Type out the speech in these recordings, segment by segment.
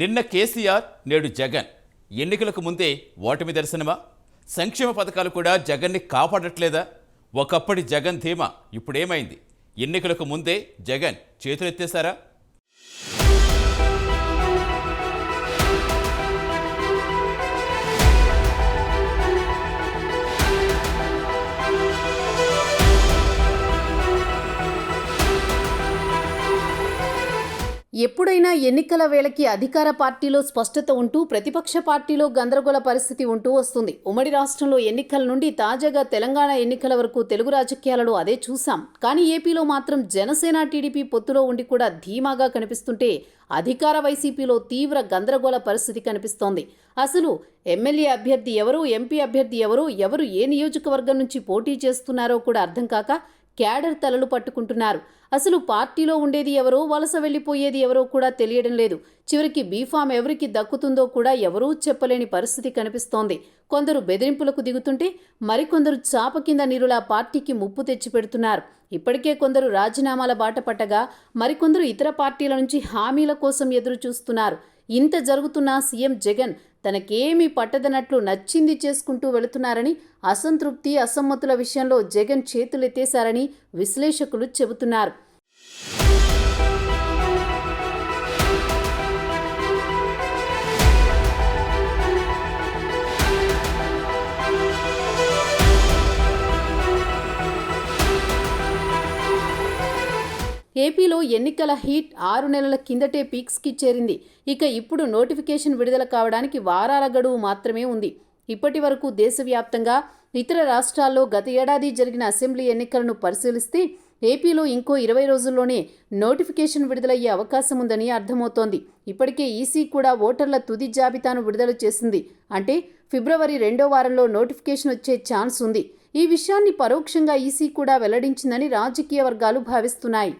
నిన్న కేసీఆర్, నేడు జగన్. ఎన్నికలకు ముందే ఓటమి దర్శనమా? సంక్షేమ పథకాలు కూడా జగన్ని కాపాడట్లేదా? ఒకప్పటి జగన్ ధీమా ఇప్పుడేమైంది? ఎన్నికలకు ముందే జగన్ చేతులెత్తేశారా? ఎప్పుడైనా ఎన్నికల వేళకి అధికార పార్టీలో స్పష్టత ఉంటూ ప్రతిపక్ష పార్టీలో గందరగోళ పరిస్థితి ఉంటూ వస్తుంది. ఉమ్మడి రాష్ట్రంలో ఎన్నికల నుండి తాజాగా తెలంగాణ ఎన్నికల వరకు తెలుగు రాజకీయాలలో అదే చూసాం. కానీ ఏపీలో మాత్రం జనసేన టీడీపీ పొత్తులో ఉండి కూడా ధీమాగా కనిపిస్తుంటే అధికార వైసీపీలో తీవ్ర గందరగోళ పరిస్థితి కనిపిస్తోంది. అసలు ఎమ్మెల్యే అభ్యర్థి ఎవరు, ఎంపీ అభ్యర్థి ఎవరు ఏ నియోజకవర్గం నుంచి పోటీ చేస్తున్నారో కూడా అర్థం కాక క్యాడర్ తలలు పట్టుకుంటున్నారు. అసలు పార్టీలో ఉండేది ఎవరో, వలస వెళ్లిపోయేది ఎవరో కూడా తెలియడం లేదు. చివరికి బీఫామ్ ఎవరికి దక్కుతుందో కూడా ఎవరూ చెప్పలేని పరిస్థితి కనిపిస్తోంది. కొందరు బెదిరింపులకు దిగుతుంటే మరికొందరు చాప కింద నీరులా పార్టీకి ముప్పు తెచ్చిపెడుతున్నారు. ఇప్పటికే కొందరు రాజీనామాల బాట పట్టగా మరికొందరు ఇతర పార్టీల నుంచి హామీల కోసం ఎదురు చూస్తున్నారు. ఇంత జరుగుతున్నా సీఎం జగన్ తనకేమీ పట్టదన్నట్లు నచ్చింది చేసుకుంటూ వెళుతున్నారని, అసంతృప్తి అసమ్మతుల విషయంలో జగన్ చేతులెత్తేశారని విశ్లేషకులు చెబుతున్నారు. ఏపీలో ఎన్నికల హీట్ 6 నెలల కిందటే పీక్స్కి చేరింది. ఇక ఇప్పుడు నోటిఫికేషన్ విడుదల కావడానికి వారాల గడువు మాత్రమే ఉంది. ఇప్పటి వరకు దేశవ్యాప్తంగా ఇతర రాష్ట్రాల్లో గత ఏడాది జరిగిన అసెంబ్లీ ఎన్నికలను పరిశీలిస్తే ఏపీలో ఇంకో 20 రోజుల్లోనే నోటిఫికేషన్ విడుదలయ్యే అవకాశం ఉందని అర్థమవుతోంది. ఇప్పటికే ఈసీ కూడా ఓటర్ల తుది జాబితాను విడుదల చేసింది. అంటే ఫిబ్రవరి 2వ వారంలో నోటిఫికేషన్ వచ్చే ఛాన్స్ ఉంది. ఈ విషయాన్ని పరోక్షంగా ఈసీ కూడా వెల్లడించిందని రాజకీయ వర్గాలు భావిస్తున్నాయి.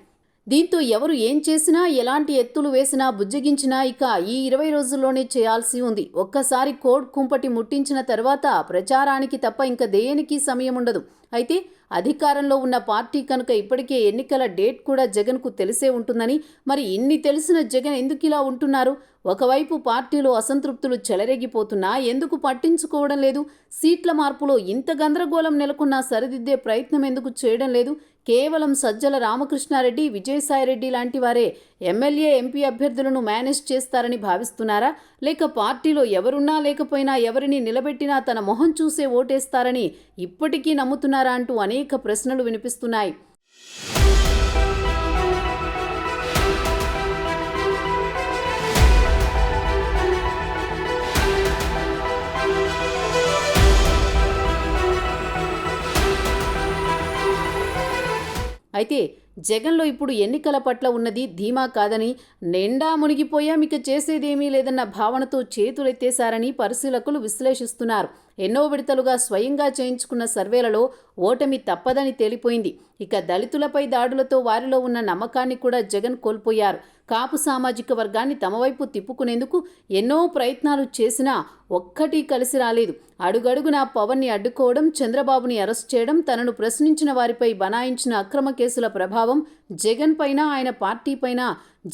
దీంతో ఎవరు ఏం చేసినా, ఎలాంటి ఎత్తులు వేసినా, బుజ్జగించినా ఇక ఈ 20 రోజుల్లోనే చేయాల్సి ఉంది. ఒక్కసారి కోడ్ కుంపటి ముట్టించిన తర్వాత ప్రచారానికి తప్ప ఇంక దేనికి సమయం ఉండదు. అయితే అధికారంలో ఉన్న పార్టీ కనుక ఇప్పటికే ఎన్నికల డేట్ కూడా జగన్కు తెలిసే ఉంటుందని, మరి ఇన్ని తెలిసిన జగన్ ఎందుకు ఇలా ఉంటున్నారు? ఒకవైపు పార్టీలో అసంతృప్తులు చెలరేగిపోతున్నా ఎందుకు పట్టించుకోవడం లేదు? సీట్ల మార్పులో ఇంత గందరగోళం నెలకొన్నా సరిదిద్దే ప్రయత్నం ఎందుకు చేయడం లేదు? కేవలం సజ్జల రామకృష్ణారెడ్డి, విజయసాయిరెడ్డి లాంటి వారే ఎమ్మెల్యే, ఎంపీ అభ్యర్థులను మేనేజ్ చేస్తారని భావిస్తున్నారా? లేక పార్టీలో ఎవరున్నా లేకపోయినా, ఎవరిని నిలబెట్టినా తన మొహం చూసే ఓటేస్తారని ఇప్పటికీ నమ్ముతున్నారా అంటూ అనేక ప్రశ్నలు వినిపిస్తున్నాయి. అయితే జగన్లో ఇప్పుడు ఎన్నికల పట్ల ఉన్నది ధీమా కాదని, నిండా మునిగిపోయాం ఇక చేసేదేమీ లేదన్న భావనతో చేతులెత్తేశారని పరిశీలకులు విశ్లేషిస్తున్నారు. ఎన్నో విడతలుగా స్వయంగా చేయించుకున్న సర్వేలలో ఓటమి తప్పదని తేలిపోయింది. ఇక దళితులపై దాడులతో వారిలో ఉన్న నమ్మకాన్ని కూడా జగన్ కోల్పోయారు. కాపు సామాజిక వర్గాన్ని తమ వైపు తిప్పుకునేందుకు ఎన్నో ప్రయత్నాలు చేసినా ఒక్కటి కలిసి రాలేదు. అడుగడుగునా పవన్ని అడ్డుకోవడం, చంద్రబాబుని అరెస్ట్ చేయడం, తనను ప్రశ్నించిన వారిపై బనాయించిన అక్రమ కేసుల ప్రభావం జగన్ పైన, ఆయన పార్టీ పైన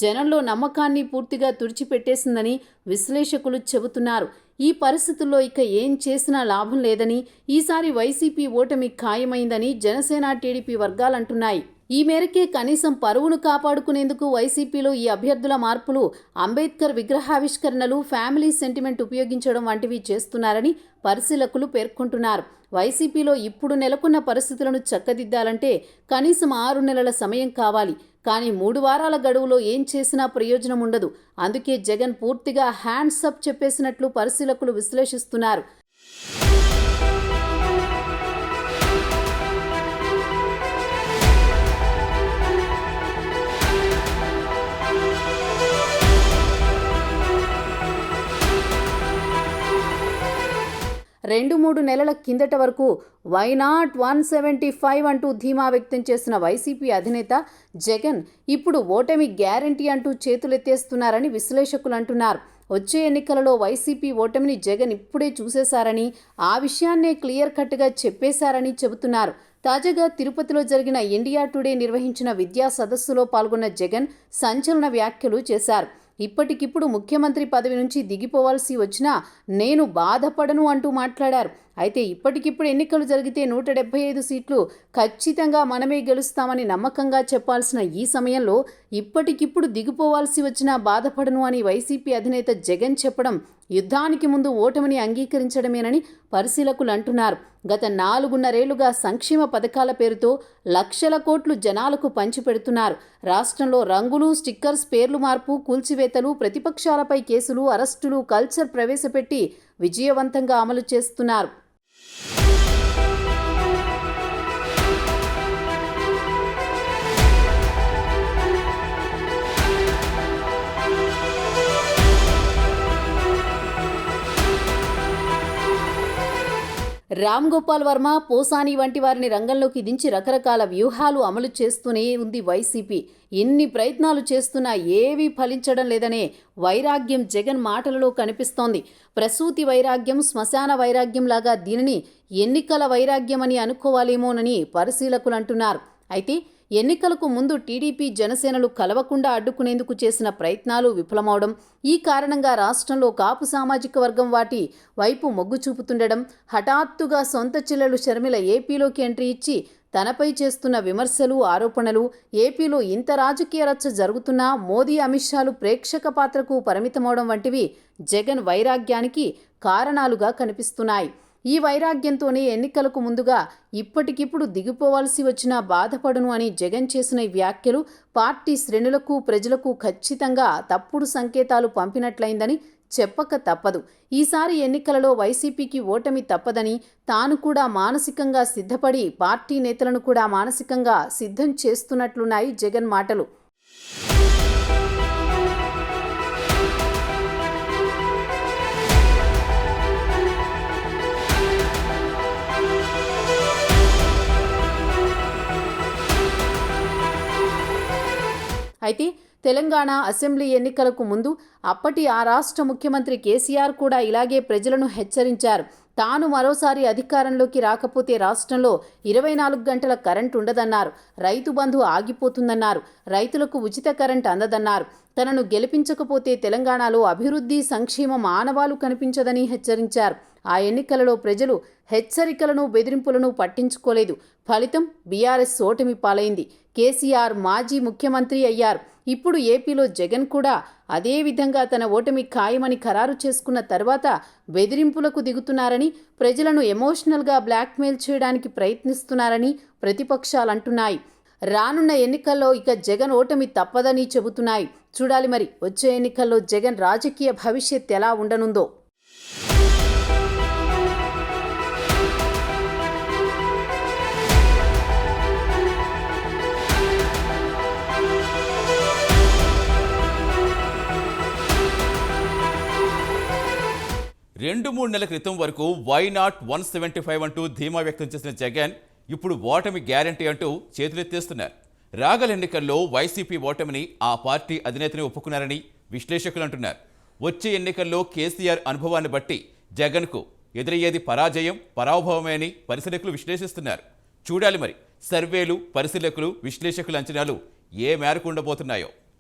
జనంలో నమ్మకాన్ని పూర్తిగా తుడిచిపెట్టేసిందని విశ్లేషకులు చెబుతున్నారు. ఈ పరిస్థితుల్లో ఇక ఏం చేసినా లాభం లేదని, ఈసారి వైసీపీ ఓటమి ఖాయమైందని జనసేన టీడీపీ వర్గాలంటున్నాయి. ఈ మేరకే కనీసం పరువును కాపాడుకునేందుకు వైసీపీలో ఈ అభ్యర్థుల మార్పులు, అంబేద్కర్ విగ్రహావిష్కరణలు, ఫ్యామిలీ సెంటిమెంట్ ఉపయోగించడం వంటివి చేస్తున్నారని పరిశీలకులు పేర్కొంటున్నారు. వైసీపీలో ఇప్పుడు నెలకొన్న పరిస్థితులను చక్కదిద్దాలంటే కనీసం 6 నెలల సమయం కావాలి. కానీ 3 వారాల గడువులో ఏం చేసినా ప్రయోజనం ఉండదు. అందుకే జగన్ పూర్తిగా హ్యాండ్స్ అప్ చెప్పేసినట్లు పరిశీలకులు విశ్లేషిస్తున్నారు. రెండు మూడు నెలల కిందట వరకు వైనాట్ 175 అంటూ ధీమా వ్యక్తం చేసిన వైసీపీ అధినేత జగన్ ఇప్పుడు ఓటమి గ్యారంటీ అంటూ చేతులెత్తేస్తున్నారని విశ్లేషకులు అంటున్నారు. వచ్చే ఎన్నికలలో వైసీపీ ఓటమిని జగన్ ఇప్పుడే చూసేశారని, ఆ విషయాన్నే క్లియర్ కట్గా చెప్పేశారని చెబుతున్నారు. తాజాగా తిరుపతిలో జరిగిన ఇండియా టుడే నిర్వహించిన విద్యా సదస్సులో పాల్గొన్న జగన్ సంచలన వ్యాఖ్యలు చేశారు. ఇప్పటికిప్పుడు ముఖ్యమంత్రి పదవి నుంచి దిగిపోవాల్సి వచ్చినా నేను బాధపడను అంటూ మాట్లాడారు. అయితే ఇప్పటికిప్పుడు ఎన్నికలు జరిగితే 175 సీట్లు ఖచ్చితంగా మనమే గెలుస్తామని నమ్మకంగా చెప్పాల్సిన ఈ సమయంలో ఇప్పటికిప్పుడు దిగిపోవాల్సి వచ్చినా బాధపడను అని వైసీపీ అధినేత జగన్ చెప్పడం యుద్ధానికి ముందు ఓటమిని అంగీకరించడమేనని పరిశీలకులు అంటున్నారు. గత 4.5 సంక్షేమ పథకాల పేరుతో లక్షల కోట్లు జనాలకు పంచిపెడుతున్నారు. రాష్ట్రంలో రంగులు, స్టిక్కర్స్, పేర్లు మార్పు, కూల్చివేతలు, ప్రతిపక్షాలపై కేసులు, అరెస్టులు, కల్చర్ ప్రవేశపెట్టి విజయవంతంగా అమలు చేస్తున్నారు. రామ్ గోపాల్ వర్మ, పోసాని వంటి వారిని రంగంలోకి దించి రకరకాల వ్యూహాలు అమలు చేస్తూనే ఉంది వైసీపీ. ఎన్ని ప్రయత్నాలు చేస్తున్నా ఏవీ ఫలించడం లేదనే వైరాగ్యం జగన్ మాటలలో కనిపిస్తోంది. ప్రసూతి వైరాగ్యం, శ్మశాన వైరాగ్యం లాగా దీనిని ఎన్నికల వైరాగ్యం అని అనుకోవాలేమోనని పరిశీలకులు అంటున్నారు. అయితే ఎన్నికలకు ముందు టీడీపీ, జనసేనలు కలవకుండా అడ్డుకునేందుకు చేసిన ప్రయత్నాలు విఫలమవడం, ఈ కారణంగా రాష్ట్రంలో కాపు సామాజిక వర్గం వాటి వైపు మొగ్గు చూపుతుండడం, హఠాత్తుగా సొంత చెల్లెలు షర్మిల ఏపీలోకి ఎంట్రీ ఇచ్చి తనపై చేస్తున్న విమర్శలు, ఆరోపణలు, ఏపీలో ఇంత రాజకీయ రచ్చ జరుగుతున్నా మోదీ, అమిత్ షాలు ప్రేక్షక పాత్రకు పరిమితమవడం వంటివి జగన్ వైరాగ్యానికి కారణాలుగా కనిపిస్తున్నాయి. ఈ వైరాగ్యంతోనే ఎన్నికలకు ముందుగా ఇప్పటికిప్పుడు దిగిపోవాల్సి వచ్చినా బాధపడను అని జగన్ చేసిన ఈ వ్యాఖ్యలు పార్టీ శ్రేణులకు, ప్రజలకు ఖచ్చితంగా తప్పుడు సంకేతాలు పంపినట్లయిందని చెప్పక తప్పదు. ఈసారి ఎన్నికలలో వైసీపీకి ఓటమి తప్పదని, తాను కూడా మానసికంగా సిద్ధపడి పార్టీ నేతలను కూడా మానసికంగా సిద్ధం చేస్తున్నట్లున్నాయి జగన్ మాటలు. అయితే తెలంగాణ అసెంబ్లీ ఎన్నికలకు ముందు అప్పటి ఆ రాష్ట్ర ముఖ్యమంత్రి కేసీఆర్ కూడా ఇలాగే ప్రజలను హెచ్చరించారు. తాను మరోసారి అధికారంలోకి రాకపోతే రాష్ట్రంలో 24 గంటల కరెంట్ ఉండదన్నారు. రైతు బంధు ఆగిపోతుందన్నారు. రైతులకు ఉచిత కరెంట్ అందదన్నారు. తనను గెలిపించకపోతే తెలంగాణలో అభివృద్ధి, సంక్షేమం ఆనవాలు కనిపించదని హెచ్చరించారు. ఆ ఎన్నికలలో ప్రజలు హెచ్చరికలను, బెదిరింపులను పట్టించుకోలేదు. ఫలితం బీఆర్ఎస్ ఓటమి పాలైంది. కేసీఆర్ మాజీ ముఖ్యమంత్రి అయ్యారు. ఇప్పుడు ఏపీలో జగన్ కూడా అదే విధంగా తన ఓటమి ఖాయమని ఖరారు చేసుకున్న తర్వాత బెదిరింపులకు దిగుతున్నారని, ప్రజలను ఎమోషనల్గా బ్లాక్మెయిల్ చేయడానికి ప్రయత్నిస్తున్నారని ప్రతిపక్షాలు అంటున్నాయి. రానున్న ఎన్నికల్లో ఇక జగన్ ఓటమి తప్పదని చెబుతున్నాయి. చూడాలి మరి వచ్చే ఎన్నికల్లో జగన్ రాజకీయ భవిష్యత్ ఎలా ఉండనుందో. రెండు మూడు నెలల క్రితం వరకు వై నాట్ 175 అంటూ ధీమా వ్యక్తం చేసిన జగన్ ఇప్పుడు ఓటమి గ్యారంటీ అంటూ చేతులెత్తేస్తున్నారు. రాగల ఎన్నికల్లో వైసీపీ ఓటమిని ఆ పార్టీ అధినేతని ఒప్పుకున్నారని విశ్లేషకులు అంటున్నారు. వచ్చే ఎన్నికల్లో కేసీఆర్ అనుభవాన్ని బట్టి జగన్కు ఎదురయ్యేది పరాజయం, పరాభవమే అని పరిశీలకులు విశ్లేషిస్తున్నారు. చూడాలి మరి సర్వేలు, పరిశీలకులు, విశ్లేషకుల అంచనాలు ఏ మేరకు ఉండబోతున్నాయో.